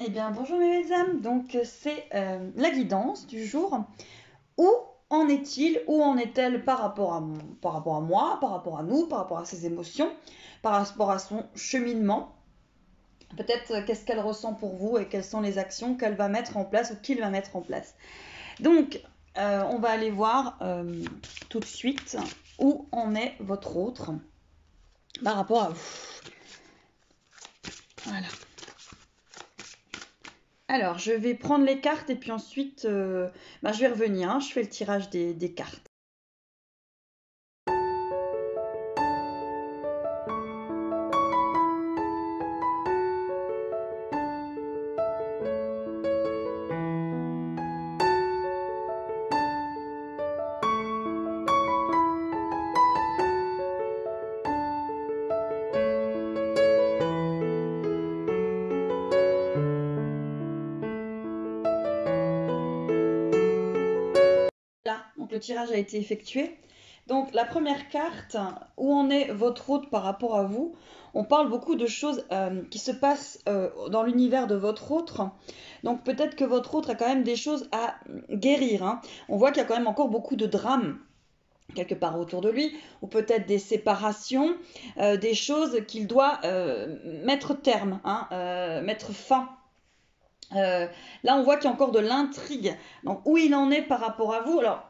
Eh bien, bonjour mes belles âmes. Donc, c'est la guidance du jour. Où en est-il, où en est-elle par rapport à moi, par rapport à nous, par rapport à ses émotions, par rapport à son cheminement? Peut-être qu'est-ce qu'elle ressent pour vous et quelles sont les actions qu'elle va mettre en place ou qu'il va mettre en place. Donc, on va aller voir tout de suite où en est votre autre par rapport à vous. Voilà. Alors, je vais prendre les cartes et puis ensuite, je vais revenir, hein, je fais le tirage des cartes. Là, donc le tirage a été effectué. Donc la première carte, où en est votre autre par rapport à vous? On parle beaucoup de choses qui se passent dans l'univers de votre autre. Donc peut-être que votre autre a quand même des choses à guérir, hein. On voit qu'il y a quand même encore beaucoup de drames quelque part autour de lui, ou peut-être des séparations, des choses qu'il doit mettre terme, hein, mettre fin. Là, on voit qu'il y a encore de l'intrigue. Donc, où il en est par rapport à vous? Alors,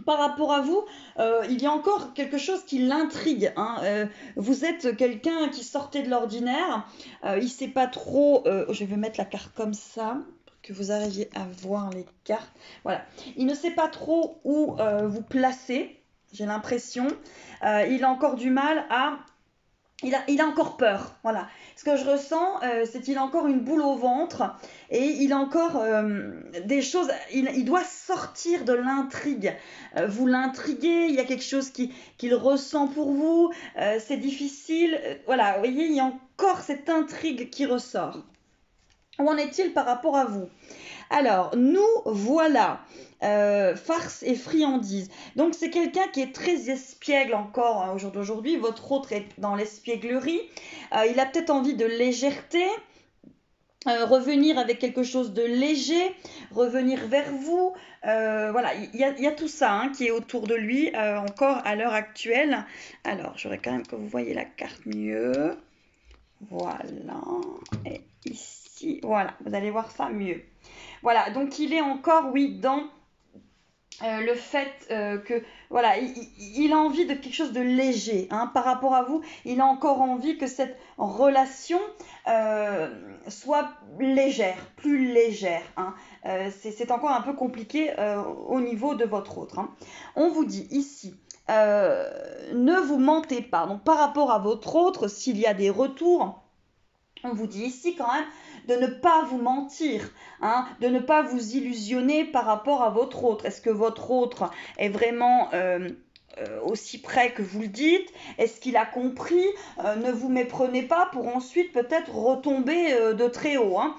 par rapport à vous, il y a encore quelque chose qui l'intrigue, hein. Vous êtes quelqu'un qui sortait de l'ordinaire. Il ne sait pas trop. Je vais mettre la carte comme ça pour que vous arriviez à voir les cartes. Voilà. Il ne sait pas trop où vous placer. J'ai l'impression. Il a encore du mal à. Il a encore peur, voilà. Ce que je ressens, c'est qu'il a encore une boule au ventre et il a encore des choses. Il doit sortir de l'intrigue. Vous l'intriguez, il y a quelque chose qu'il ressent pour vous. C'est difficile. Voilà, vous voyez, il y a encore cette intrigue qui ressort. Où en est-il par rapport à vous? Alors, nous voilà, farce et friandise. Donc, c'est quelqu'un qui est très espiègle encore, hein, au jour d'aujourd'hui. Votre autre est dans l'espièglerie. Il a peut-être envie de légèreté. Revenir avec quelque chose de léger, revenir vers vous. Voilà, il y a tout ça, hein, qui est autour de lui encore à l'heure actuelle. Alors, j'aurais quand même que vous voyez la carte mieux. Voilà, et ici, voilà, vous allez voir ça mieux. Voilà, donc il est encore, oui, dans le fait que, voilà, il a envie de quelque chose de léger, hein, par rapport à vous. Il a encore envie que cette relation soit légère, plus légère, hein. C'est encore un peu compliqué au niveau de votre autre, hein. On vous dit ici, ne vous mentez pas. Donc par rapport à votre autre, s'il y a des retours, on vous dit ici quand même de ne pas vous mentir, hein, de ne pas vous illusionner par rapport à votre autre. Est-ce que votre autre est vraiment aussi près que vous le dites? Est-ce qu'il a compris? Ne vous méprenez pas pour ensuite peut-être retomber de très haut, hein.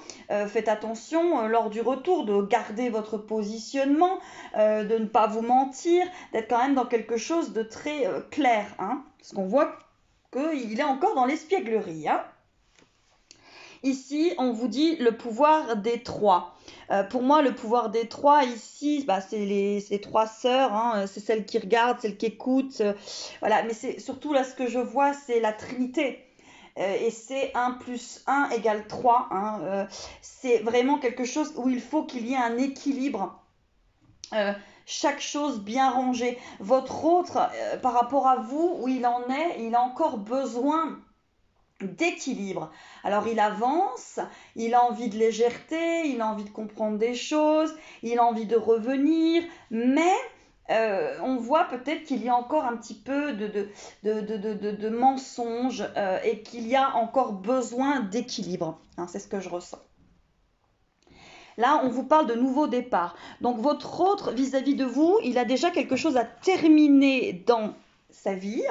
Faites attention lors du retour de garder votre positionnement, de ne pas vous mentir, d'être quand même dans quelque chose de très clair, hein, parce qu'on voit qu'il est encore dans l'espièglerie, hein. Ici, on vous dit le pouvoir des trois. Pour moi, le pouvoir des trois, ici, c'est les trois sœurs, hein, c'est celles qui regardent, celles qui écoutent. Voilà, mais c'est surtout là, ce que je vois, c'est la Trinité. Et c'est 1 plus 1 égale 3. Hein, c'est vraiment quelque chose où il faut qu'il y ait un équilibre. Chaque chose bien rangée. Votre autre, par rapport à vous, où il en est, il a encore besoin d'équilibre. Alors il avance, il a envie de légèreté, il a envie de comprendre des choses, il a envie de revenir, mais on voit peut-être qu'il y a encore un petit peu de mensonges et qu'il y a encore besoin d'équilibre, hein, c'est ce que je ressens. Là, on vous parle de nouveau départ. Donc votre autre vis-à-vis de vous, il a déjà quelque chose à terminer dans sa vie.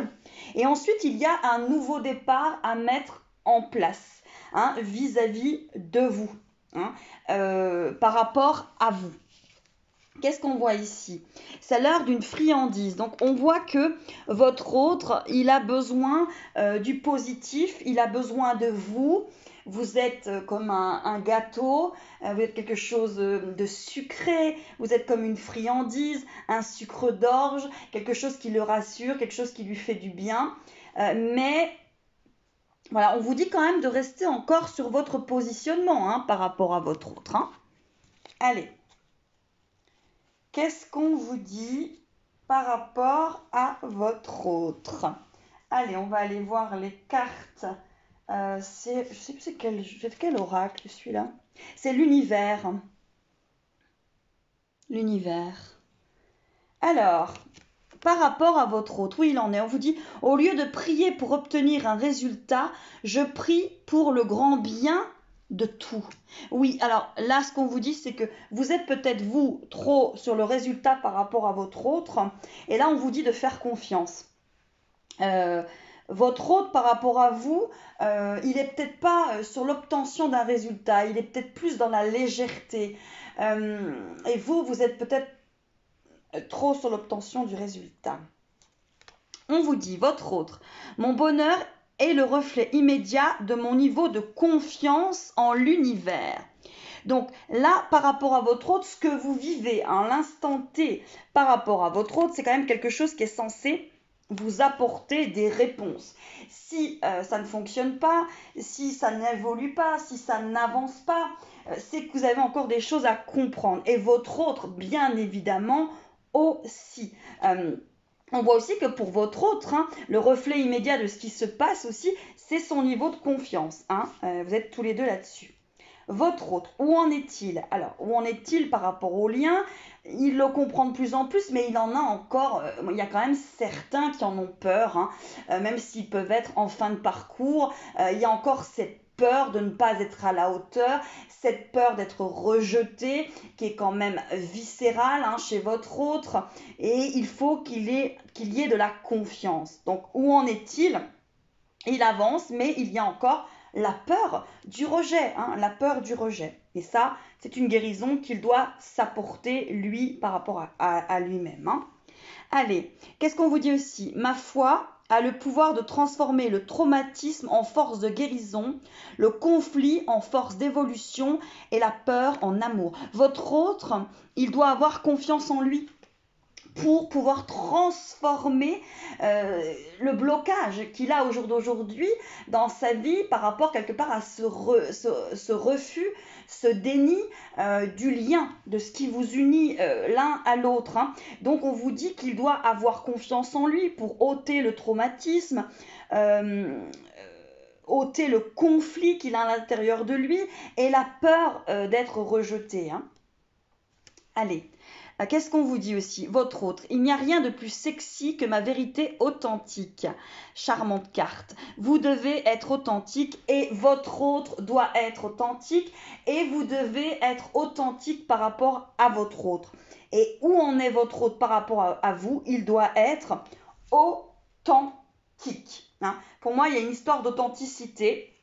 Et ensuite, il y a un nouveau départ à mettre en place, hein, vis-à-vis de vous, hein, par rapport à vous. Qu'est-ce qu'on voit ici? C'est l'heure d'une friandise. Donc, on voit que votre autre, il a besoin du positif, il a besoin de vous. vous êtes comme un gâteau, vous êtes quelque chose de sucré, vous êtes comme une friandise, un sucre d'orge, quelque chose qui le rassure, quelque chose qui lui fait du bien. Mais voilà, on vous dit quand même de rester encore sur votre positionnement hein, par rapport à votre autre. Hein. Allez, qu'est-ce qu'on vous dit par rapport à votre autre? Allez, on va aller voir les cartes. Je sais plus c'est quel oracle celui-là. C'est l'univers. L'univers. Alors, par rapport à votre autre, où il en est, on vous dit, au lieu de prier pour obtenir un résultat, je prie pour le grand bien de tout. Oui, alors là, ce qu'on vous dit, c'est que vous êtes peut-être, vous, trop sur le résultat par rapport à votre autre, et là, on vous dit de faire confiance. Votre autre par rapport à vous, il n'est peut-être pas sur l'obtention d'un résultat, il est peut-être plus dans la légèreté. Et vous êtes peut-être trop sur l'obtention du résultat. On vous dit, votre autre, mon bonheur est le reflet immédiat de mon niveau de confiance en l'univers. Donc là, par rapport à votre autre, ce que vous vivez à l'instant T par rapport à votre autre, c'est quand même quelque chose qui est censé vous apporter des réponses. Si ça ne fonctionne pas, si ça n'évolue pas, si ça n'avance pas, c'est que vous avez encore des choses à comprendre. Et votre autre, bien évidemment, aussi. On voit aussi que pour votre autre, hein, le reflet immédiat de ce qui se passe aussi, c'est son niveau de confiance. Hein. Vous êtes tous les deux là-dessus. Votre autre, où en est-il? Alors, où en est-il par rapport au lien? Il le comprend de plus en plus, mais il en a encore, il y a quand même certains qui en ont peur, hein, même s'ils peuvent être en fin de parcours, il y a encore cette peur de ne pas être à la hauteur, cette peur d'être rejeté, qui est quand même viscérale hein, chez votre autre, et il faut qu'il y ait de la confiance. Donc, où en est-il? Il avance, mais il y a encore la peur du rejet, hein, la peur du rejet. Et ça, c'est une guérison qu'il doit s'apporter, lui, par rapport à lui-même. Hein. Allez, qu'est-ce qu'on vous dit aussi? Ma foi a le pouvoir de transformer le traumatisme en force de guérison, le conflit en force d'évolution et la peur en amour. Votre autre, il doit avoir confiance en lui pour pouvoir transformer le blocage qu'il a au jour d'aujourd'hui dans sa vie par rapport quelque part à ce refus, ce déni du lien, de ce qui vous unit l'un à l'autre. Hein. Donc on vous dit qu'il doit avoir confiance en lui pour ôter le traumatisme, ôter le conflit qu'il a à l'intérieur de lui et la peur d'être rejeté. Hein. Allez. Qu'est-ce qu'on vous dit aussi? Votre autre. Il n'y a rien de plus sexy que ma vérité authentique. Charmante carte. Vous devez être authentique et votre autre doit être authentique et vous devez être authentique par rapport à votre autre. Et où en est votre autre par rapport à vous? Il doit être authentique. Hein. Pour moi, il y a une histoire d'authenticité.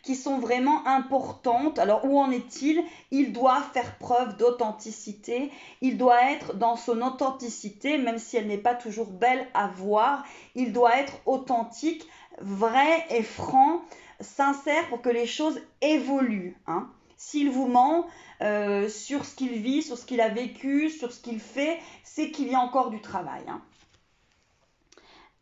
Qui sont vraiment importantes. Alors, où en est-il? Il doit faire preuve d'authenticité. Il doit être dans son authenticité, même si elle n'est pas toujours belle à voir. Il doit être authentique, vrai et franc, sincère pour que les choses évoluent. Hein. S'il vous ment sur ce qu'il vit, sur ce qu'il a vécu, sur ce qu'il fait, c'est qu'il y a encore du travail. Hein.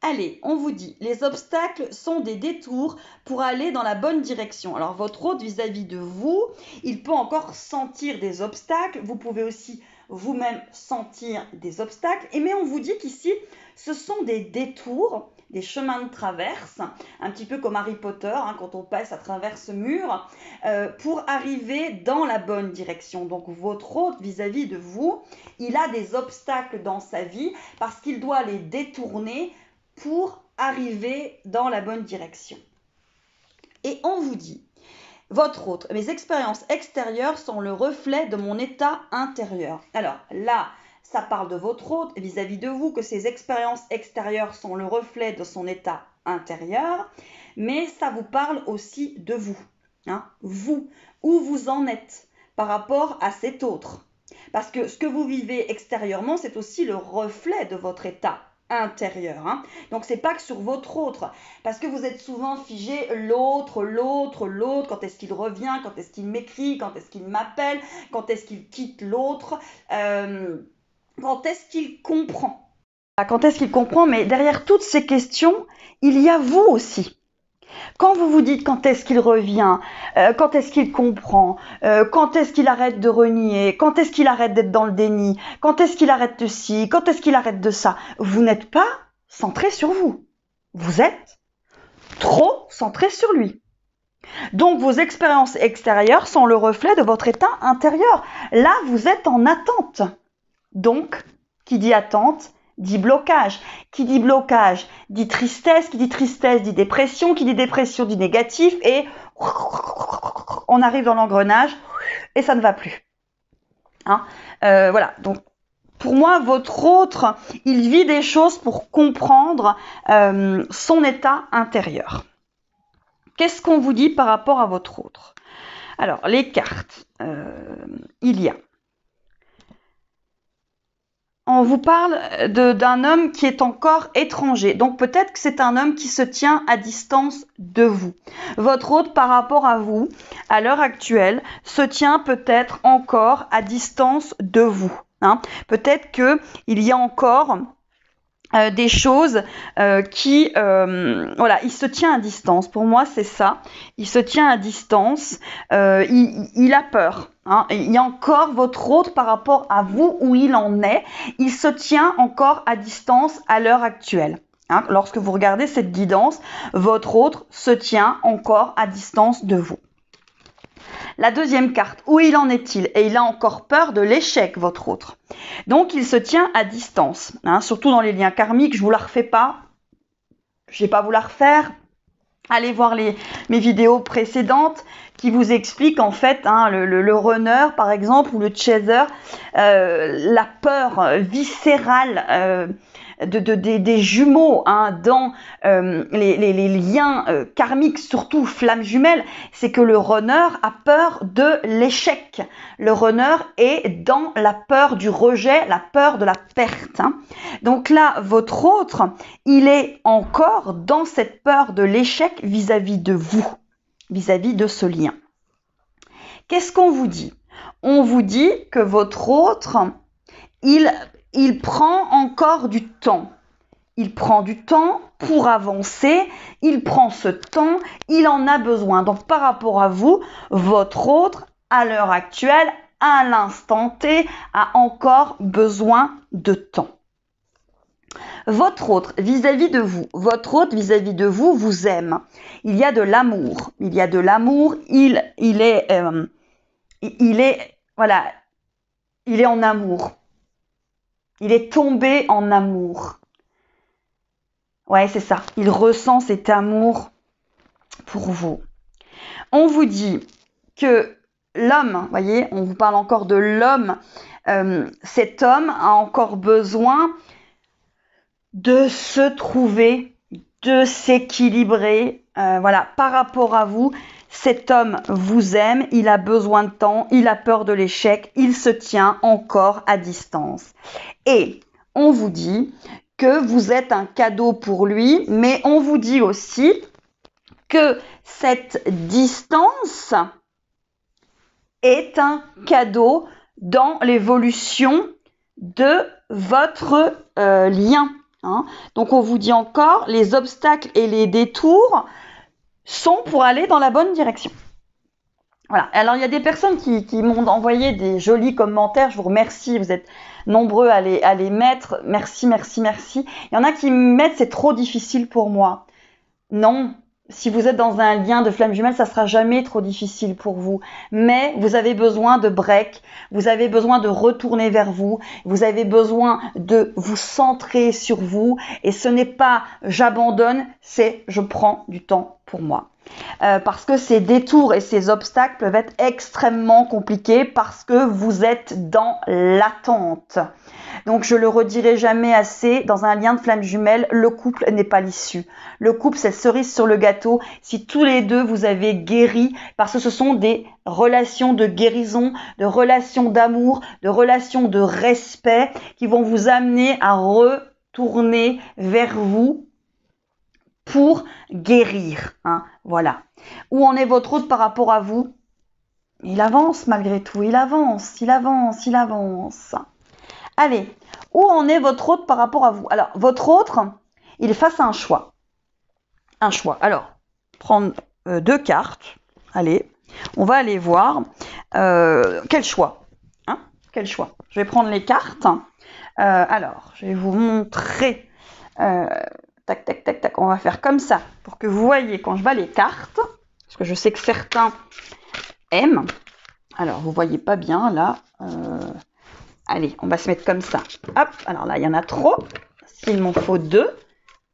Allez, on vous dit, les obstacles sont des détours pour aller dans la bonne direction. Alors, votre autre vis-à-vis de vous, il peut encore sentir des obstacles. Vous pouvez aussi vous-même sentir des obstacles. Mais on vous dit qu'ici, ce sont des détours, des chemins de traverse, un petit peu comme Harry Potter, hein, quand on passe à travers ce mur, pour arriver dans la bonne direction. Donc, votre autre vis-à-vis de vous, il a des obstacles dans sa vie parce qu'il doit les détourner pour arriver dans la bonne direction. Et on vous dit, votre autre, mes expériences extérieures sont le reflet de mon état intérieur. Alors là, ça parle de votre autre vis-à-vis de vous, que ces expériences extérieures sont le reflet de son état intérieur, mais ça vous parle aussi de vous. Hein, vous, où vous en êtes par rapport à cet autre. Parce que ce que vous vivez extérieurement, c'est aussi le reflet de votre état intérieur. Hein. Donc, c'est pas que sur votre autre, parce que vous êtes souvent figé l'autre, quand est-ce qu'il revient, quand est-ce qu'il m'écrit, quand est-ce qu'il m'appelle, quand est-ce qu'il quitte l'autre, quand est-ce qu'il comprend. Quand est-ce qu'il comprend, mais derrière toutes ces questions, il y a vous aussi. Quand vous vous dites quand est-ce qu'il revient, quand est-ce qu'il comprend, quand est-ce qu'il arrête de renier, quand est-ce qu'il arrête d'être dans le déni, quand est-ce qu'il arrête de ci, quand est-ce qu'il arrête de ça, vous n'êtes pas centré sur vous. Vous êtes trop centré sur lui. Donc vos expériences extérieures sont le reflet de votre état intérieur. Là, vous êtes en attente. Donc, qui dit attente, dit blocage. Qui dit blocage, dit tristesse. Qui dit tristesse, dit dépression. Qui dit dépression, dit négatif. Et on arrive dans l'engrenage et ça ne va plus. Hein, voilà, donc pour moi, votre autre, il vit des choses pour comprendre son état intérieur. Qu'est-ce qu'on vous dit par rapport à votre autre? Alors, les cartes, il y a. On vous parle d'un homme qui est encore étranger. Donc peut-être que c'est un homme qui se tient à distance de vous. Votre autre par rapport à vous, à l'heure actuelle, se tient peut-être encore à distance de vous. Hein. Peut-être qu'il y a encore des choses voilà, il se tient à distance. Pour moi, c'est ça. Il se tient à distance. Il a peur. Hein. Il y a encore votre autre par rapport à vous où il en est. Il se tient encore à distance à l'heure actuelle. Hein. Lorsque vous regardez cette guidance, votre autre se tient encore à distance de vous. La deuxième carte, où il en est-il? Et il a encore peur de l'échec, votre autre. Donc, il se tient à distance, hein, surtout dans les liens karmiques. Je ne vous la refais pas. Je ne vais pas vous la refaire. Allez voir mes vidéos précédentes qui vous expliquent en fait hein, le runner, par exemple, ou le chaser, la peur viscérale des jumeaux hein, dans les liens karmiques, surtout flammes jumelles, c'est que le runner a peur de l'échec. Le runner est dans la peur du rejet, la peur de la perte. Hein. Donc là, votre autre, il est encore dans cette peur de l'échec vis-à-vis de vous, vis-à-vis de ce lien. Qu'est-ce qu'on vous dit? On vous dit que votre autre, il prend encore du temps. Il prend du temps pour avancer, il prend ce temps, il en a besoin. Donc par rapport à vous, votre autre, à l'heure actuelle, à l'instant T, a encore besoin de temps. Votre autre vis-à-vis de vous, votre autre vis-à-vis de vous, vous aime. Il y a de l'amour. Il y a de l'amour. Il est en amour. Il est tombé en amour. Ouais, c'est ça. Il ressent cet amour pour vous. On vous dit que l'homme, voyez, on vous parle encore de l'homme. Cet homme a encore besoin de se trouver, de s'équilibrer. Voilà, par rapport à vous, cet homme vous aime, il a besoin de temps, il a peur de l'échec, il se tient encore à distance. Et on vous dit que vous êtes un cadeau pour lui, mais on vous dit aussi que cette distance est un cadeau dans l'évolution de votre lien. Hein. Donc on vous dit encore, les obstacles et les détours sont pour aller dans la bonne direction. Voilà. Alors il y a des personnes qui m'ont envoyé des jolis commentaires, je vous remercie, vous êtes nombreux à les mettre, merci, merci, merci. Il y en a qui me mettent, c'est trop difficile pour moi. Non, si vous êtes dans un lien de flamme jumelle, ça sera jamais trop difficile pour vous. Mais vous avez besoin de break, vous avez besoin de retourner vers vous, vous avez besoin de vous centrer sur vous. Et ce n'est pas j'abandonne, c'est je prends du temps pour moi. Parce que ces détours et ces obstacles peuvent être extrêmement compliqués parce que vous êtes dans l'attente. Donc je le redirai jamais assez, dans un lien de flamme jumelle, le couple n'est pas l'issue. Le couple, c'est cerise sur le gâteau si tous les deux vous avez guéri, parce que ce sont des relations de guérison, de relations d'amour, de relations de respect qui vont vous amener à tourner vers vous pour guérir. Hein, voilà. Où en est votre hôte par rapport à vous? Il avance malgré tout, il avance, il avance, il avance. Allez, où en est votre hôte par rapport à vous? Alors, votre autre, il est face à un choix. Un choix. Alors, prendre 2 cartes. Allez, on va aller voir. Quel choix? Hein? Quel choix? Je vais prendre les cartes. Alors, je vais vous montrer. Tac, tac, tac, tac. On va faire comme ça pour que vous voyez quand je bats les cartes. Parce que je sais que certains aiment. Alors, vous voyez pas bien là. Allez, on va se mettre comme ça. Hop, alors là, il y en a trop. S'il m'en faut 2,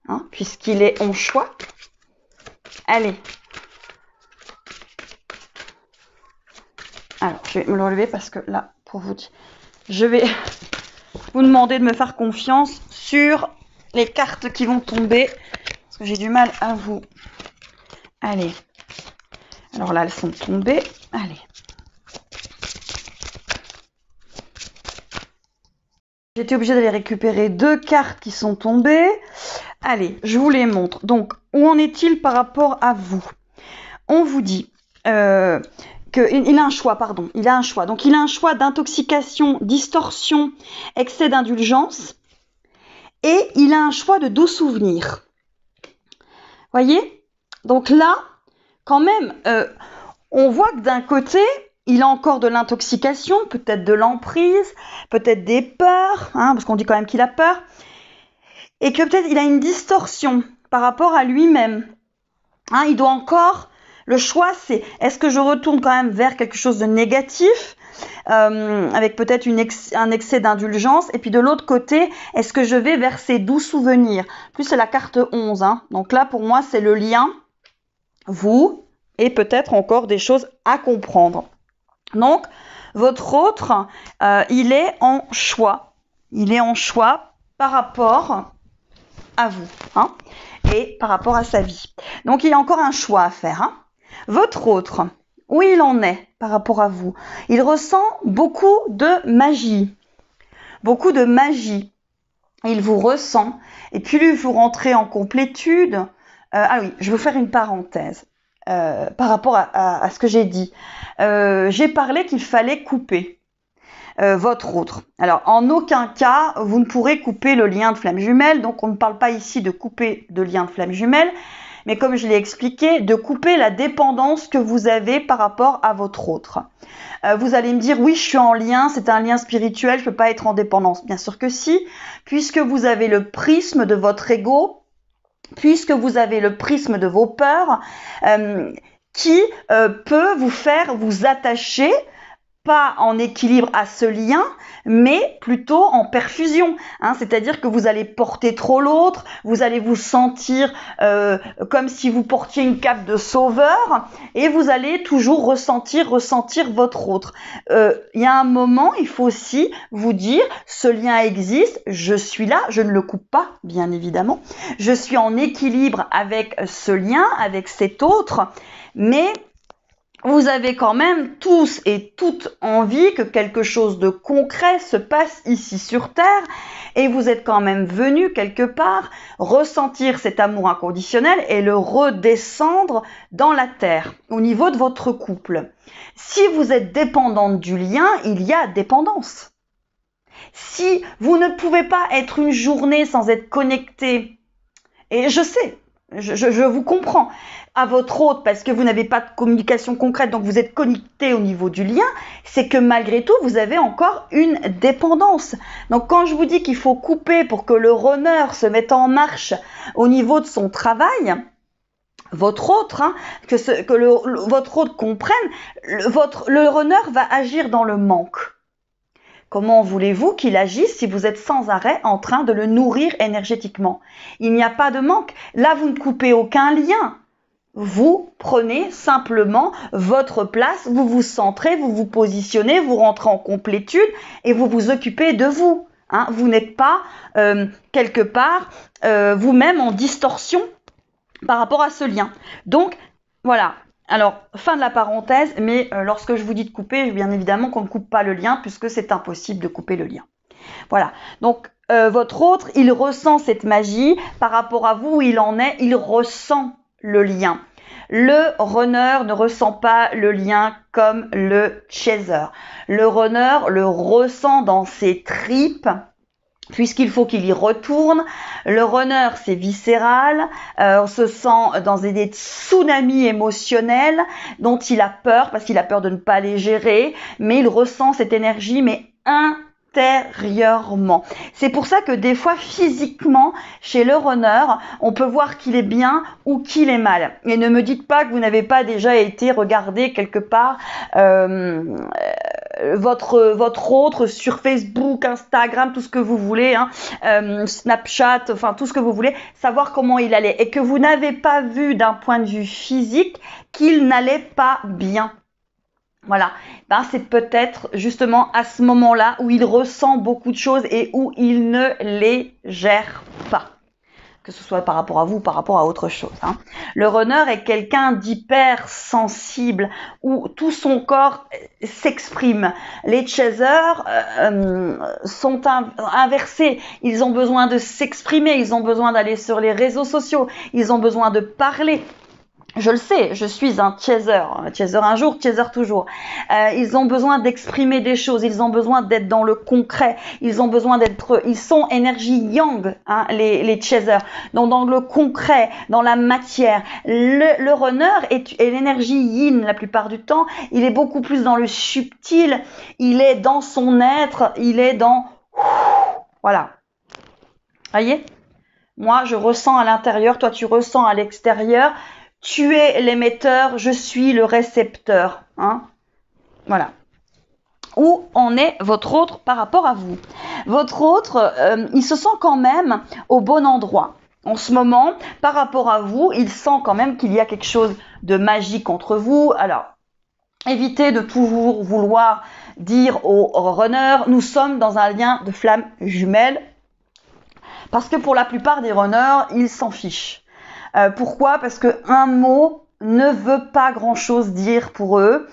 hein, puisqu'il est en choix. Allez. Alors, je vais me le relever parce que là, pour vous dire, je vais vous demander de me faire confiance sur les cartes qui vont tomber. Parce que j'ai du mal à vous. Allez. Alors là, elles sont tombées. Allez. J'étais obligée d'aller récupérer 2 cartes qui sont tombées. Allez, je vous les montre. Donc, où en est-il par rapport à vous? On vous dit qu'il a un choix, pardon. Il a un choix. Donc, il a un choix d'intoxication, distorsion, excès d'indulgence. Et il a un choix de doux souvenirs. Voyez? Donc là, quand même, on voit que d'un côté, il a encore de l'intoxication, peut-être de l'emprise, peut-être des peurs, hein, parce qu'on dit quand même qu'il a peur, et que peut-être il a une distorsion par rapport à lui-même. Hein, il doit encore, le choix c'est, est-ce que je retourne quand même vers quelque chose de négatif, avec peut-être un excès d'indulgence, et puis de l'autre côté, est-ce que je vais vers ces doux souvenirs? Plus c'est la carte 11, hein. Donc là pour moi c'est le lien, vous, et peut-être encore des choses à comprendre. Donc, votre autre, il est en choix. Il est en choix par rapport à vous, hein, et par rapport à sa vie. Donc, il a encore un choix à faire. Hein. Votre autre, où il en est par rapport à vous? Il ressent beaucoup de magie. Beaucoup de magie. Il vous ressent. Et puis, vous rentrez en complétude. Ah oui, je vais vous faire une parenthèse. Par rapport à ce que j'ai dit. J'ai parlé qu'il fallait couper votre autre. Alors, en aucun cas, vous ne pourrez couper le lien de flamme jumelle. Donc, on ne parle pas ici de couper de lien de flamme jumelle, mais comme je l'ai expliqué, de couper la dépendance que vous avez par rapport à votre autre. Vous allez me dire, oui, je suis en lien, c'est un lien spirituel, je ne peux pas être en dépendance. Bien sûr que si, puisque vous avez le prisme de votre ego, puisque vous avez le prisme de vos peurs, qui peut vous faire vous attacher, pas en équilibre à ce lien, mais plutôt en perfusion. Hein, c'est-à-dire que vous allez porter trop l'autre, vous allez vous sentir comme si vous portiez une cape de sauveur, et vous allez toujours ressentir votre autre. Il y a un moment, il faut aussi vous dire, ce lien existe, je suis là, je ne le coupe pas, bien évidemment. Je suis en équilibre avec ce lien, avec cet autre, mais vous avez quand même tous et toutes envie que quelque chose de concret se passe ici sur Terre, et vous êtes quand même venu quelque part ressentir cet amour inconditionnel et le redescendre dans la Terre, au niveau de votre couple. Si vous êtes dépendante du lien, il y a dépendance. Si vous ne pouvez pas être une journée sans être connecté, et je sais, je vous comprends, à votre autre parce que vous n'avez pas de communication concrète, donc vous êtes connecté au niveau du lien, c'est que malgré tout, vous avez encore une dépendance. Donc quand je vous dis qu'il faut couper pour que le runner se mette en marche au niveau de son travail, votre autre, hein, votre autre comprenne, le runner va agir dans le manque. Comment voulez-vous qu'il agisse si vous êtes sans arrêt en train de le nourrir énergétiquement? Il n'y a pas de manque. Là, vous ne coupez aucun lien. Vous prenez simplement votre place, vous vous centrez, vous vous positionnez, vous rentrez en complétude et vous vous occupez de vous. Hein, vous n'êtes pas quelque part vous-même en distorsion par rapport à ce lien. Donc, voilà. Alors, fin de la parenthèse, mais lorsque je vous dis de couper, bien évidemment qu'on ne coupe pas le lien puisque c'est impossible de couper le lien. Voilà. Donc, votre autre, il ressent cette magie par rapport à vous où il en est, il ressent le lien. Le runner ne ressent pas le lien comme le chaser. Le runner le ressent dans ses tripes, puisqu'il faut qu'il y retourne. Le runner, c'est viscéral, on se sent dans des tsunamis émotionnels dont il a peur, parce qu'il a peur de ne pas les gérer, mais il ressent cette énergie, mais intérieurement. C'est pour ça que des fois, physiquement, chez le runner, on peut voir qu'il est bien ou qu'il est mal. Et ne me dites pas que vous n'avez pas déjà été regarder quelque part votre autre sur Facebook, Instagram, tout ce que vous voulez, Snapchat, enfin tout ce que vous voulez, savoir comment il allait. Et que vous n'avez pas vu d'un point de vue physique qu'il n'allait pas bien. Voilà, c'est peut-être justement à ce moment-là où il ressent beaucoup de choses et où il ne les gère pas. Que ce soit par rapport à vous ou par rapport à autre chose. Le runner est quelqu'un d'hyper sensible où tout son corps s'exprime. Les chasers sont inversés. Ils ont besoin de s'exprimer, ils ont besoin d'aller sur les réseaux sociaux, ils ont besoin de parler. Je le sais, je suis un chaser un jour, chaser toujours. Ils ont besoin d'exprimer des choses, ils ont besoin d'être dans le concret, ils sont énergie yang, les chasers, donc dans le concret, dans la matière. Le runner est l'énergie yin la plupart du temps, il est beaucoup plus dans le subtil, il est dans son être, il est dans... Voilà. Voyez ? Moi, je ressens à l'intérieur, toi tu ressens à l'extérieur. Tu es l'émetteur, je suis le récepteur. Voilà. Où en est votre autre par rapport à vous? Votre autre, il se sent quand même au bon endroit. En ce moment, par rapport à vous, il sent quand même qu'il y a quelque chose de magique entre vous. Alors, évitez de toujours vouloir dire aux runners, nous sommes dans un lien de flamme jumelle. Parce que pour la plupart des runners, ils s'en fichent. Pourquoi? Parce qu'un mot ne veut pas grand-chose dire pour eux.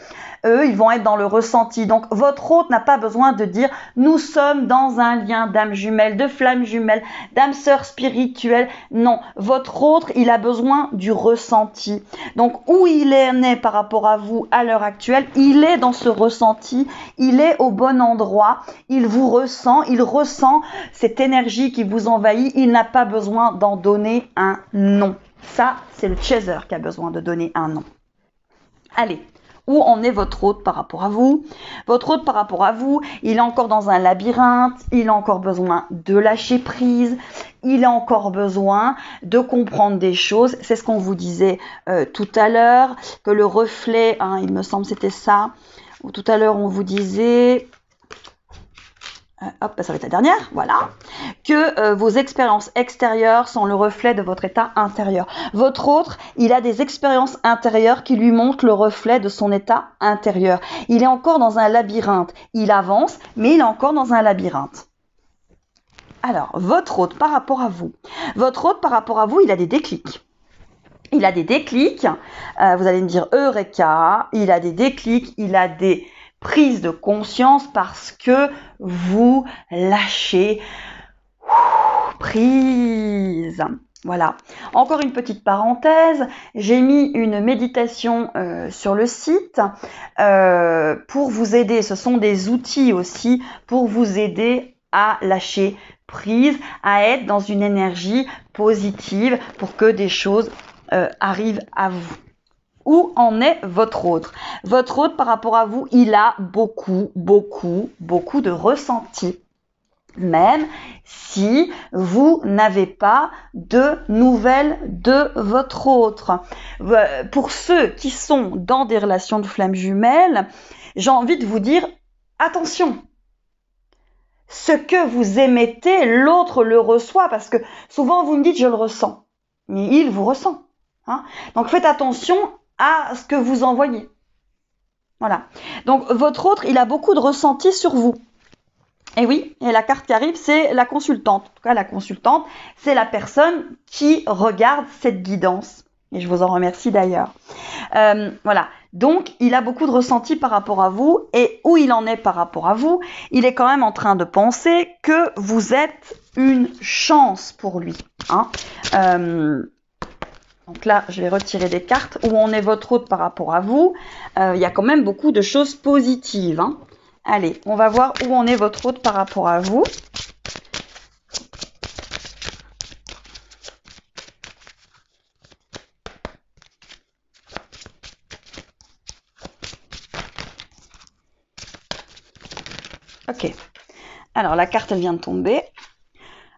Eux, ils vont être dans le ressenti. Donc, votre hôte n'a pas besoin de dire « nous sommes dans un lien d'âme jumelle, de flamme jumelle, d'âme sœur spirituelle ». Non, votre autre, il a besoin du ressenti. Donc, où il en est par rapport à vous à l'heure actuelle, il est dans ce ressenti, il est au bon endroit, il vous ressent, il ressent cette énergie qui vous envahit, il n'a pas besoin d'en donner un nom. Ça, c'est le chaser qui a besoin de donner un nom. Allez, où en est votre hôte par rapport à vous? Votre hôte par rapport à vous, il est encore dans un labyrinthe, il a encore besoin de lâcher prise, il a encore besoin de comprendre des choses. C'est ce qu'on vous disait tout à l'heure, que le reflet, il me semble c'était ça, ou tout à l'heure on vous disait... ça va être la dernière, voilà, que vos expériences extérieures sont le reflet de votre état intérieur. Votre autre, il a des expériences intérieures qui lui montrent le reflet de son état intérieur. Il est encore dans un labyrinthe. Il avance, mais il est encore dans un labyrinthe. Alors, votre autre par rapport à vous. Votre autre par rapport à vous, il a des déclics. Il a des déclics, vous allez me dire Eureka, il a des déclics, il a des prise de conscience parce que vous lâchez prise. Voilà. Encore une petite parenthèse, j'ai mis une méditation sur le site pour vous aider. Ce sont des outils aussi pour vous aider à lâcher prise, à être dans une énergie positive pour que des choses arrivent à vous. Où en est votre autre? Votre autre, par rapport à vous, il a beaucoup de ressenti. Même si vous n'avez pas de nouvelles de votre autre. Pour ceux qui sont dans des relations de flammes jumelles, j'ai envie de vous dire, attention! Ce que vous émettez, l'autre le reçoit, parce que souvent vous me dites, je le ressens. Mais il vous ressent. Donc faites attention à ce que vous envoyez. Voilà. Donc, votre autre, il a beaucoup de ressenti sur vous. Et oui, et la carte qui arrive, c'est la consultante. En tout cas, la consultante, c'est la personne qui regarde cette guidance. Et je vous en remercie d'ailleurs. Voilà. Donc, il a beaucoup de ressentis par rapport à vous. Et où il en est par rapport à vous, il est quand même en train de penser que vous êtes une chance pour lui. Hein. Donc là, je vais retirer des cartes. Où en est votre hôte par rapport à vous? Il y a quand même beaucoup de choses positives. Hein. Allez, on va voir où en est votre hôte par rapport à vous. Ok. Alors, la carte, elle vient de tomber.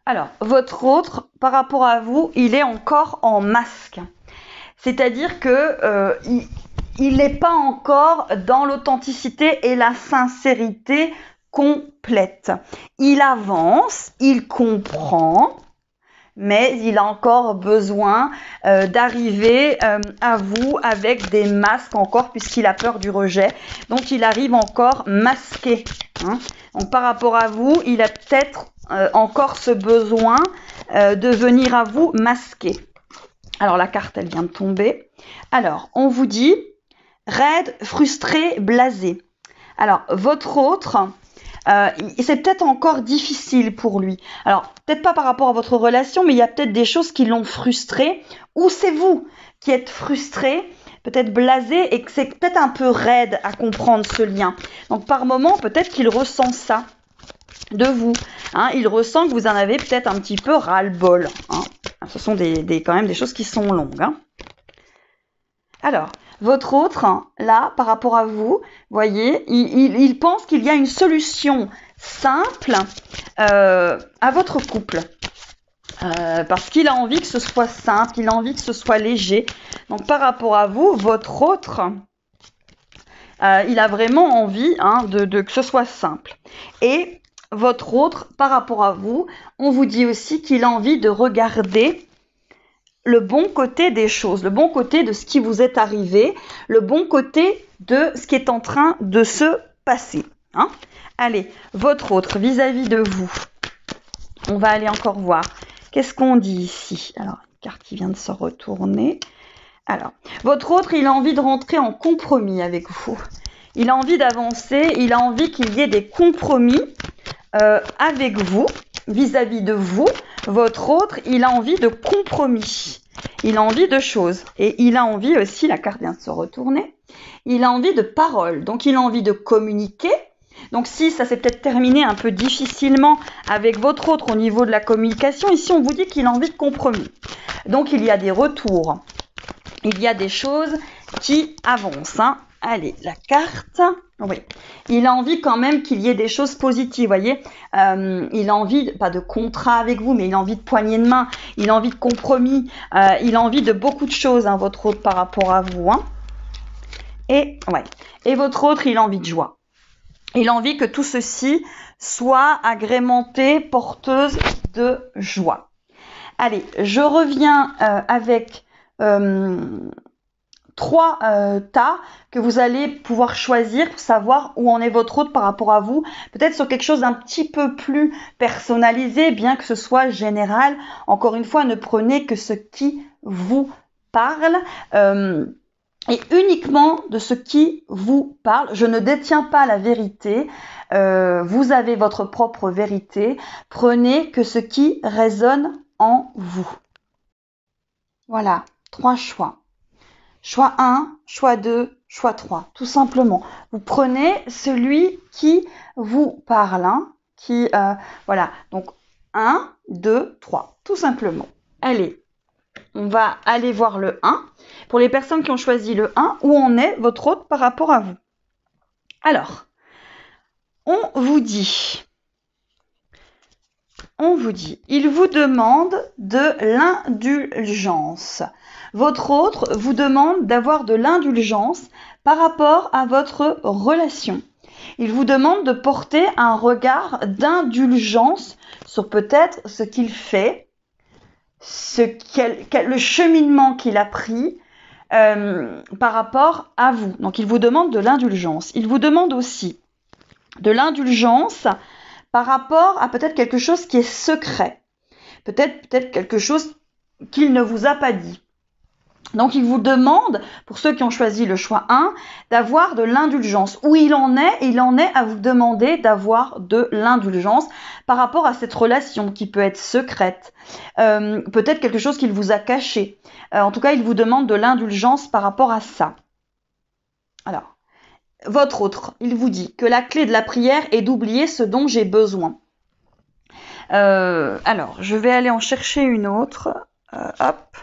Alors, votre autre, par rapport à vous, il est encore en masque. C'est-à-dire que il n'est pas encore dans l'authenticité et la sincérité complète. Il avance, il comprend, mais il a encore besoin d'arriver à vous avec des masques encore, puisqu'il a peur du rejet. Donc, il arrive encore masqué. Hein. Donc, par rapport à vous, il a peut-être encore ce besoin de venir à vous masquer. Alors, la carte, elle vient de tomber. Alors, on vous dit raide, frustré, blasé. Alors, votre autre, c'est peut-être encore difficile pour lui. Alors, peut-être pas par rapport à votre relation, mais il y a peut-être des choses qui l'ont frustré. Ou c'est vous qui êtes frustré, peut-être blasé, et que c'est peut-être un peu raide à comprendre ce lien. Donc, par moment, peut-être qu'il ressent ça de vous. Hein, il ressent que vous en avez peut-être un petit peu ras-le-bol. Hein. Ce sont quand même des choses qui sont longues. Hein. Alors, votre autre, là, par rapport à vous, voyez, il pense qu'il y a une solution simple à votre couple. Parce qu'il a envie que ce soit simple, il a envie que ce soit léger. Donc, par rapport à vous, votre autre, il a vraiment envie que ce soit simple. Et votre autre, par rapport à vous, on vous dit aussi qu'il a envie de regarder le bon côté des choses, le bon côté de ce qui vous est arrivé, le bon côté de ce qui est en train de se passer. Hein. Allez, votre autre vis-à-vis de vous, on va aller encore voir. Qu'est-ce qu'on dit ici? Alors, une carte qui vient de se retourner. Alors, votre autre, il a envie de rentrer en compromis avec vous. Il a envie d'avancer, il a envie qu'il y ait des compromis avec vous, vis-à-vis de vous. Votre autre, il a envie de compromis. Il a envie de choses. Et il a envie aussi, la carte vient de se retourner, il a envie de paroles. Donc, il a envie de communiquer. Donc, si ça s'est peut-être terminé un peu difficilement avec votre autre au niveau de la communication, ici, on vous dit qu'il a envie de compromis. Donc, il y a des retours. Il y a des choses qui avancent. Hein. Allez, la carte. Oui. Il a envie quand même qu'il y ait des choses positives, voyez. Il a envie, pas de contrat avec vous, mais il a envie de poignée de main. Il a envie de compromis. Il a envie de beaucoup de choses, hein, votre autre, par rapport à vous. Hein. Et votre autre, il a envie de joie. Il a envie que tout ceci soit agrémenté, porteuse de joie. Allez, je reviens avec 3 tas que vous allez pouvoir choisir pour savoir où en est votre autre par rapport à vous. Peut-être sur quelque chose d'un petit peu plus personnalisé, bien que ce soit général. Encore une fois, ne prenez que ce qui vous parle. Et uniquement de ce qui vous parle. Je ne détiens pas la vérité. Vous avez votre propre vérité. Prenez que ce qui résonne en vous. Voilà, 3 choix. Choix 1, choix 2, choix 3, tout simplement. Vous prenez celui qui vous parle. Hein, voilà, donc 1, 2, 3, tout simplement. Allez, on va aller voir le 1. Pour les personnes qui ont choisi le 1, où en est votre autre par rapport à vous? Alors, on vous dit, il vous demande de l'indulgence. Votre autre vous demande d'avoir de l'indulgence par rapport à votre relation. Il vous demande de porter un regard d'indulgence sur peut-être ce qu'il fait, le cheminement qu'il a pris par rapport à vous. Donc, il vous demande de l'indulgence. Il vous demande aussi de l'indulgence par rapport à peut-être quelque chose qui est secret. Peut-être quelque chose qu'il ne vous a pas dit. Donc, il vous demande, pour ceux qui ont choisi le choix 1, d'avoir de l'indulgence. Où il en est à vous demander d'avoir de l'indulgence par rapport à cette relation qui peut être secrète, peut-être quelque chose qu'il vous a caché. En tout cas, il vous demande de l'indulgence par rapport à ça. Alors, votre autre, il vous dit que la clé de la prière est d'oublier ce dont j'ai besoin. Alors, je vais aller en chercher une autre. Hop.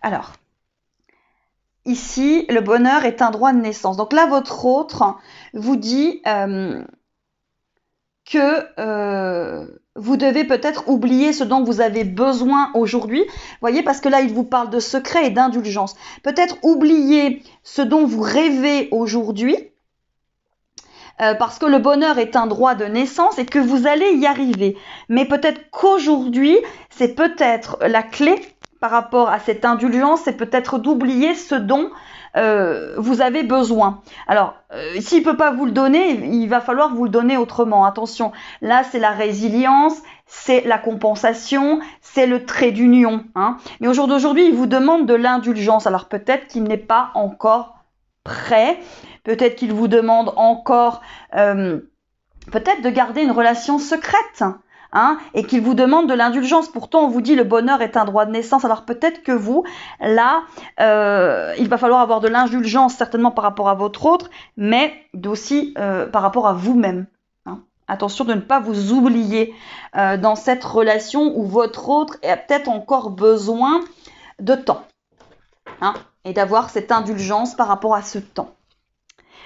Alors, ici, le bonheur est un droit de naissance. Donc là, votre autre vous dit que vous devez peut-être oublier ce dont vous avez besoin aujourd'hui. Voyez, parce que là, il vous parle de secret et d'indulgence. Peut-être oublier ce dont vous rêvez aujourd'hui, parce que le bonheur est un droit de naissance et que vous allez y arriver. Mais peut-être qu'aujourd'hui, c'est peut-être la clé par rapport à cette indulgence, c'est peut-être d'oublier ce dont vous avez besoin. Alors, s'il ne peut pas vous le donner, il va falloir vous le donner autrement. Attention, là, c'est la résilience, c'est la compensation, c'est le trait d'union. Hein. Mais au jour d'aujourd'hui, il vous demande de l'indulgence. Alors, peut-être qu'il n'est pas encore prêt. Peut-être qu'il vous demande encore peut-être de garder une relation secrète. Hein, et qu'il vous demande de l'indulgence. Pourtant, on vous dit le bonheur est un droit de naissance. Alors peut-être que vous, là, il va falloir avoir de l'indulgence certainement par rapport à votre autre, mais aussi par rapport à vous-même. Hein. Attention de ne pas vous oublier dans cette relation où votre autre a peut-être encore besoin de temps. Hein, et d'avoir cette indulgence par rapport à ce temps.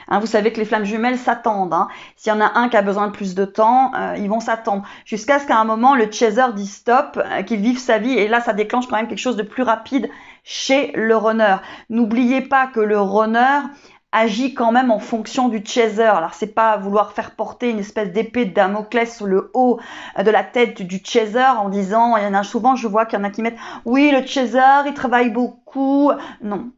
Hein, vous savez que les flammes jumelles s'attendent. Hein. S'il y en a un qui a besoin de plus de temps, ils vont s'attendre. Jusqu'à ce qu'à un moment, le chaser dit stop, qu'il vive sa vie. Et là, ça déclenche quand même quelque chose de plus rapide chez le runner. N'oubliez pas que le runner agit quand même en fonction du chaser. Alors, c'est pas vouloir faire porter une espèce d'épée de Damoclès sur le haut de la tête du chaser en disant, il y en a souvent, je vois qu'il y en a qui mettent, oui, le chaser, il travaille beaucoup. Non.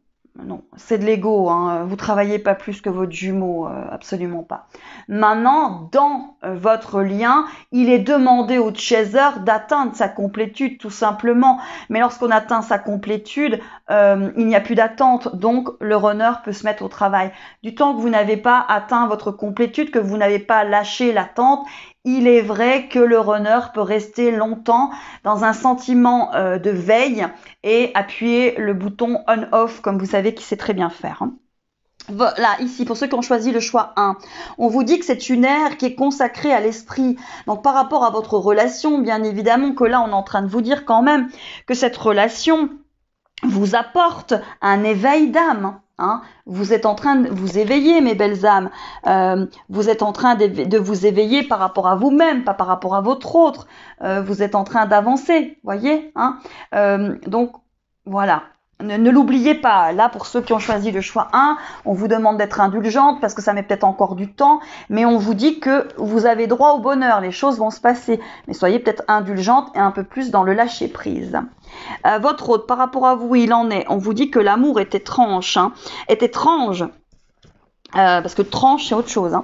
Non, c'est de l'ego, hein. Vous travaillez pas plus que votre jumeau, absolument pas. Maintenant, dans votre lien, il est demandé au chaser d'atteindre sa complétude, tout simplement. Mais lorsqu'on atteint sa complétude, il n'y a plus d'attente, donc le runner peut se mettre au travail. Du temps que vous n'avez pas atteint votre complétude, que vous n'avez pas lâché l'attente, il est vrai que le runner peut rester longtemps dans un sentiment de veille et appuyer le bouton on-off, comme vous savez qu'il sait très bien faire. Hein. Voilà, ici, pour ceux qui ont choisi le choix 1, on vous dit que c'est une ère qui est consacrée à l'esprit. Donc, par rapport à votre relation, bien évidemment que là, on est en train de vous dire quand même que cette relation vous apporte un éveil d'âme. Hein. Vous êtes en train de vous éveiller, mes belles âmes. Vous êtes en train de vous éveiller par rapport à vous-même, pas par rapport à votre autre. Vous êtes en train d'avancer, voyez. Hein. Donc, voilà. Ne l'oubliez pas. Là, pour ceux qui ont choisi le choix 1, on vous demande d'être indulgente parce que ça met peut-être encore du temps, mais on vous dit que vous avez droit au bonheur. Les choses vont se passer. Mais soyez peut-être indulgente et un peu plus dans le lâcher-prise. Votre autre, par rapport à vous, il en est. On vous dit que l'amour est étrange. Hein, est étrange. Parce que tranche, c'est autre chose. Hein.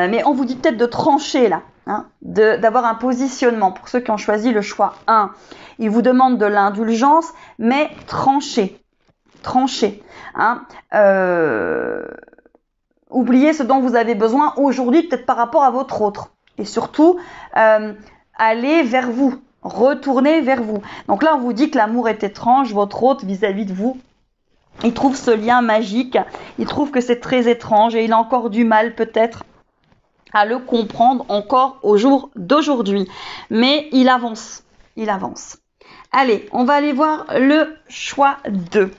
Mais on vous dit peut-être de trancher là. Hein, d'avoir un positionnement. Pour ceux qui ont choisi le choix 1, il vous demande de l'indulgence, mais trancher. Trancher. Hein. Oubliez ce dont vous avez besoin aujourd'hui, peut-être par rapport à votre autre. Et surtout, allez vers vous. Retournez vers vous. Donc là, on vous dit que l'amour est étrange, votre autre vis-à-vis de vous. Il trouve ce lien magique, il trouve que c'est très étrange et il a encore du mal peut-être à le comprendre encore au jour d'aujourd'hui. Mais il avance, il avance. Allez, on va aller voir le choix 2.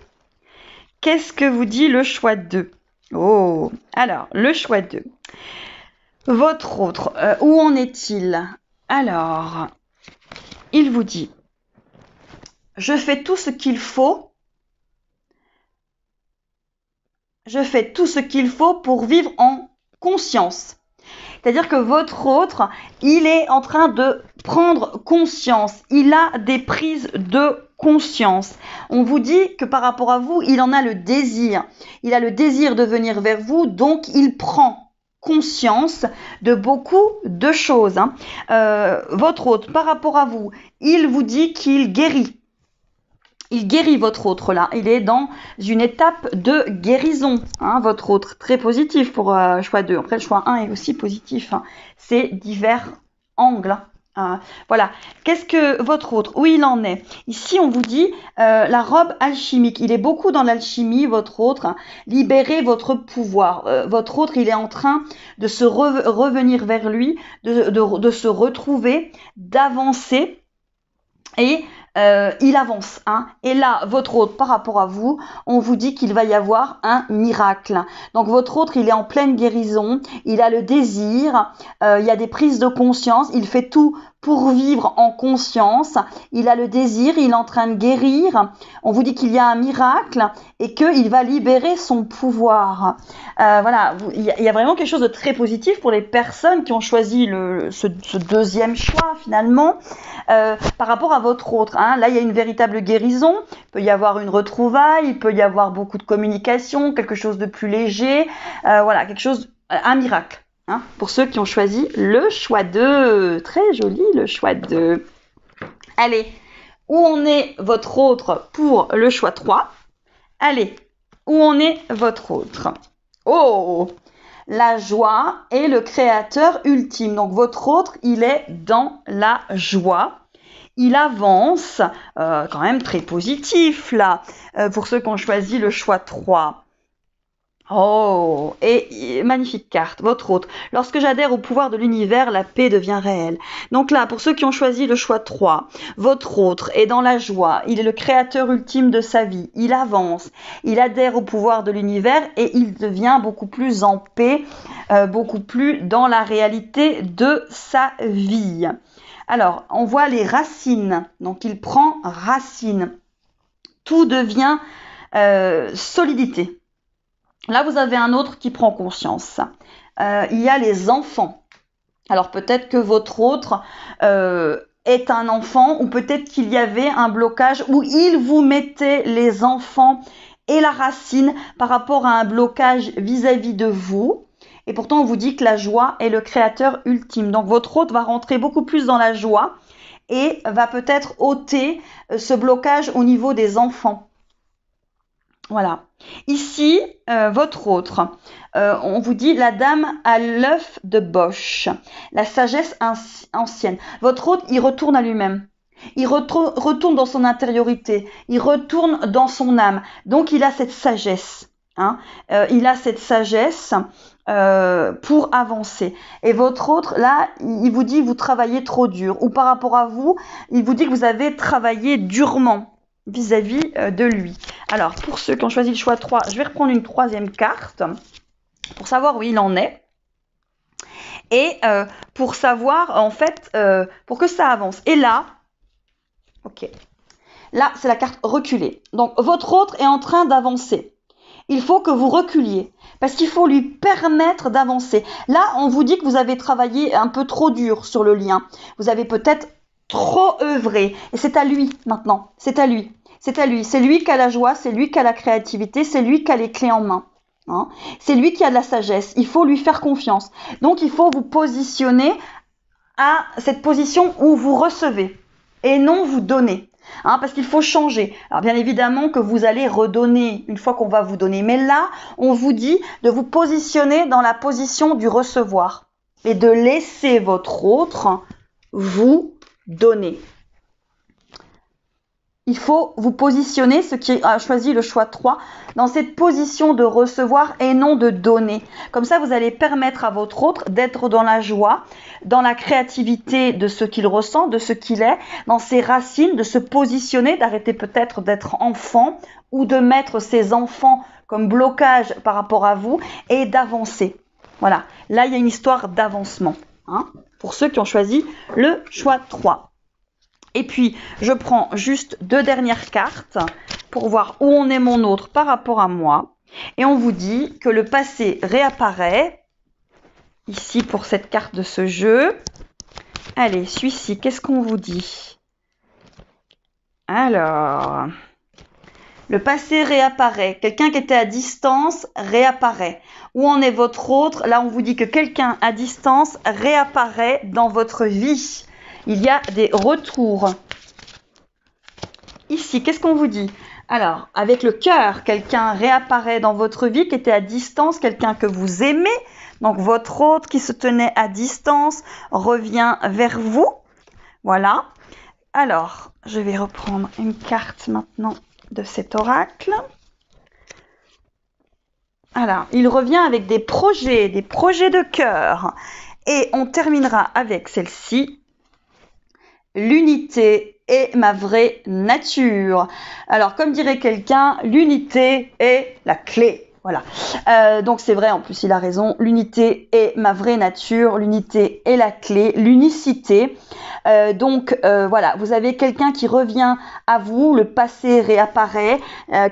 Qu'est-ce que vous dit le choix 2? Oh, alors, le choix 2. Votre autre, où en est-il? Alors, il vous dit, je fais tout ce qu'il faut. Je fais tout ce qu'il faut pour vivre en conscience. C'est-à-dire que votre autre, il est en train de prendre conscience. Il a des prises de conscience. On vous dit que par rapport à vous, il en a le désir. Il a le désir de venir vers vous, donc il prend conscience de beaucoup de choses. Hein. Votre autre, par rapport à vous, il vous dit qu'il guérit. Il guérit votre autre là. Il est dans une étape de guérison. Hein, votre autre. Très positif pour choix 2. Après, le choix 1 est aussi positif. Hein. C'est divers angles. Voilà. Qu'est-ce que votre autre? Où il en est? Ici, on vous dit la robe alchimique. Il est beaucoup dans l'alchimie, votre autre. Hein. Libérez votre pouvoir. Votre autre, il est en train de se revenir vers lui, de se retrouver, d'avancer. Et il avance. Hein. Et là, votre autre, par rapport à vous, on vous dit qu'il va y avoir un miracle. Donc, votre autre, il est en pleine guérison. Il a le désir. Il y a des prises de conscience. Il fait tout pour vivre en conscience. Il a le désir. Il est en train de guérir. On vous dit qu'il y a un miracle et qu'il va libérer son pouvoir. Voilà. Il y a vraiment quelque chose de très positif pour les personnes qui ont choisi ce deuxième choix, finalement, par rapport à votre autre. Hein. Là, il y a une véritable guérison. Il peut y avoir une retrouvaille. Il peut y avoir beaucoup de communication, quelque chose de plus léger. Voilà, un miracle. Hein, pour ceux qui ont choisi le choix 2. Très joli, le choix 2. Allez, où en est votre autre pour le choix 3? Allez, où en est votre autre? Oh, la joie est le créateur ultime. Donc, votre autre, il est dans la joie. Il avance, quand même très positif là, pour ceux qui ont choisi le choix 3. Oh, et magnifique carte, votre autre. Lorsque j'adhère au pouvoir de l'univers, la paix devient réelle. Donc là, pour ceux qui ont choisi le choix 3, votre autre est dans la joie, il est le créateur ultime de sa vie, il avance, il adhère au pouvoir de l'univers et il devient beaucoup plus en paix, beaucoup plus dans la réalité de sa vie. Alors, on voit les racines, donc il prend racine. Tout devient solidité. Là, vous avez un autre qui prend conscience. Il y a les enfants. Alors, peut-être que votre autre est un enfant ou peut-être qu'il y avait un blocage où il vous mettait les enfants et la racine par rapport à un blocage vis-à-vis de vous. Et pourtant, on vous dit que la joie est le créateur ultime. Donc, votre autre va rentrer beaucoup plus dans la joie et va peut-être ôter ce blocage au niveau des enfants. Voilà. Ici, votre autre, on vous dit la dame à l'œuf de Bosch, la sagesse ancienne. Votre autre, il retourne à lui-même. Il retourne dans son intériorité. Il retourne dans son âme. Donc, il a cette sagesse. Hein. Il a cette sagesse pour avancer. Et votre autre, là, il vous dit vous travaillez trop dur. Ou par rapport à vous, il vous dit que vous avez travaillé durement vis-à-vis de lui. Alors, pour ceux qui ont choisi le choix 3, je vais reprendre une troisième carte pour savoir où il en est. Et pour savoir, en fait, pour que ça avance. Et là, ok, là, c'est la carte reculée. Donc, votre autre est en train d'avancer. Il faut que vous reculiez parce qu'il faut lui permettre d'avancer. Là, on vous dit que vous avez travaillé un peu trop dur sur le lien. Vous avez peut-être trop œuvré. Et c'est à lui maintenant. C'est à lui. C'est à lui. C'est lui qui a la joie, c'est lui qui a la créativité, c'est lui qui a les clés en main. Hein. C'est lui qui a de la sagesse. Il faut lui faire confiance. Donc, il faut vous positionner à cette position où vous recevez et non vous donnez. Hein, parce qu'il faut changer. Alors, bien évidemment que vous allez redonner une fois qu'on va vous donner. Mais là, on vous dit de vous positionner dans la position du recevoir et de laisser votre autre vous donner. Il faut vous positionner, ceux qui ont choisi le choix 3, dans cette position de recevoir et non de donner. Comme ça, vous allez permettre à votre autre d'être dans la joie, dans la créativité de ce qu'il ressent, de ce qu'il est, dans ses racines, de se positionner, d'arrêter peut-être d'être enfant ou de mettre ses enfants comme blocage par rapport à vous et d'avancer. Voilà, là, il y a une histoire d'avancement, hein, pour ceux qui ont choisi le choix 3. Et puis, je prends juste 2 dernières cartes pour voir où on est mon autre par rapport à moi. Et on vous dit que le passé réapparaît, ici pour cette carte de ce jeu. Allez, celui-ci, qu'est-ce qu'on vous dit? Alors, le passé réapparaît. Quelqu'un qui était à distance réapparaît. Où en est votre autre? Là, on vous dit que quelqu'un à distance réapparaît dans votre vie. Il y a des retours. ici, qu'est-ce qu'on vous dit? Alors, avec le cœur, quelqu'un réapparaît dans votre vie qui était à distance, quelqu'un que vous aimez. Donc, votre hôte qui se tenait à distance revient vers vous. Voilà. Alors, je vais reprendre une carte maintenant de cet oracle. Alors, il revient avec des projets de cœur. Et on terminera avec celle-ci. L'unité est ma vraie nature. Alors, comme dirait quelqu'un, l'unité est la clé. Voilà. Donc, c'est vrai, en plus, il a raison. L'unité est ma vraie nature. L'unité est la clé. L'unicité. Voilà, vous avez quelqu'un qui revient à vous, le passé réapparaît,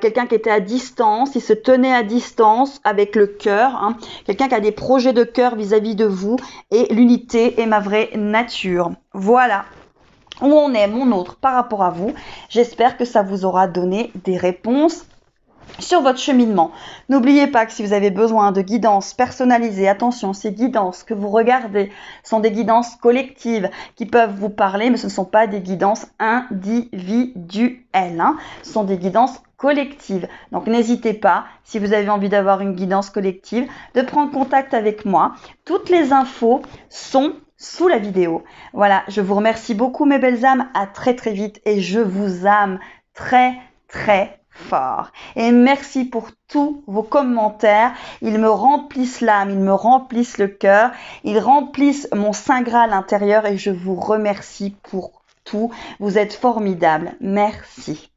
quelqu'un qui était à distance, il se tenait à distance avec le cœur, hein, quelqu'un qui a des projets de cœur vis-à-vis de vous, et l'unité est ma vraie nature. Voilà où on est, mon autre, par rapport à vous. J'espère que ça vous aura donné des réponses sur votre cheminement. N'oubliez pas que si vous avez besoin de guidance personnalisée, attention, ces guidances que vous regardez sont des guidances collectives qui peuvent vous parler, mais ce ne sont pas des guidances individuelles, hein. Ce sont des guidances collectives. Donc n'hésitez pas, si vous avez envie d'avoir une guidance collective, de prendre contact avec moi. Toutes les infos sont sous la vidéo. Voilà, je vous remercie beaucoup mes belles âmes, à très très vite et je vous aime très très fort. Et merci pour tous vos commentaires. Ils me remplissent l'âme, ils me remplissent le cœur, ils remplissent mon Saint Graal intérieur et je vous remercie pour tout. Vous êtes formidables. Merci.